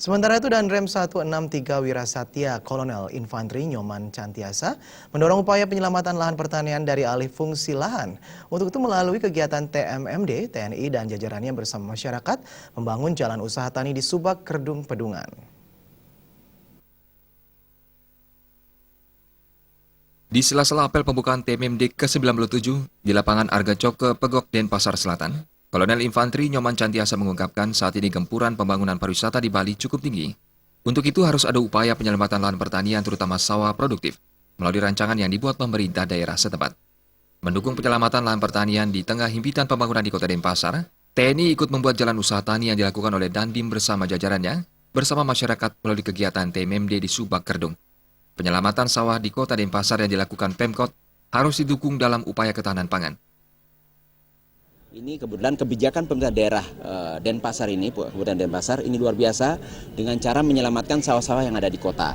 Sementara itu Danrem 163 Wirasatya Kolonel Infanteri Nyoman Cantiasa mendorong upaya penyelamatan lahan pertanian dari alih fungsi lahan. Untuk itu melalui kegiatan TMMD, TNI dan jajarannya bersama masyarakat membangun jalan usaha tani di Subak, Kerdung, Pedungan. Di sela-sela apel pembukaan TMMD ke-97 di lapangan Argacok ke Pegok, Denpasar Selatan, Kolonel Infanteri Nyoman Cantiasa mengungkapkan saat ini gempuran pembangunan pariwisata di Bali cukup tinggi. Untuk itu harus ada upaya penyelamatan lahan pertanian terutama sawah produktif melalui rancangan yang dibuat pemerintah daerah setempat. Mendukung penyelamatan lahan pertanian di tengah himpitan pembangunan di Kota Denpasar, TNI ikut membuat jalan usaha tani yang dilakukan oleh Dandim bersama jajarannya bersama masyarakat melalui kegiatan TMMD di Subak, Kerdung. Penyelamatan sawah di Kota Denpasar yang dilakukan Pemkot harus didukung dalam upaya ketahanan pangan. Ini kebetulan kebijakan pemerintah daerah Denpasar ini, Kabupaten Denpasar ini luar biasa dengan cara menyelamatkan sawah-sawah yang ada di kota.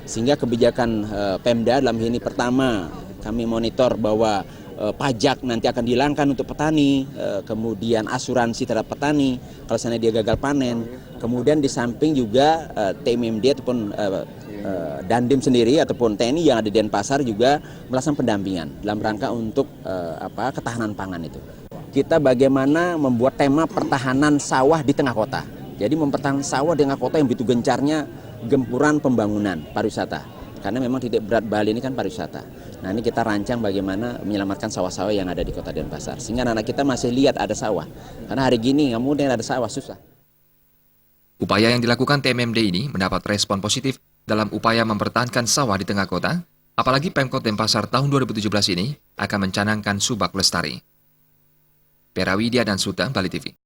Sehingga kebijakan Pemda dalam ini pertama kami monitor bahwa pajak nanti akan dihilangkan untuk petani, kemudian asuransi terhadap petani kalau misalnya dia gagal panen. Kemudian di samping juga TMMD ataupun Dandim sendiri ataupun TNI yang ada di Denpasar juga melaksanakan pendampingan dalam rangka untuk ketahanan pangan itu. Kita bagaimana membuat tema pertahanan sawah di tengah kota. Jadi mempertahankan sawah di tengah kota yang begitu gencarnya gempuran pembangunan pariwisata. Karena memang titik berat Bali ini kan pariwisata. Nah ini kita rancang bagaimana menyelamatkan sawah-sawah yang ada di Kota Denpasar. Sehingga anak-anak kita masih lihat ada sawah. Karena hari gini nggak mudah ada sawah, susah. Upaya yang dilakukan TMMD ini mendapat respon positif dalam upaya mempertahankan sawah di tengah kota, apalagi Pemkot Denpasar tahun 2017 ini akan mencanangkan Subak Lestari. Perawidia dan Suta, Bali TV.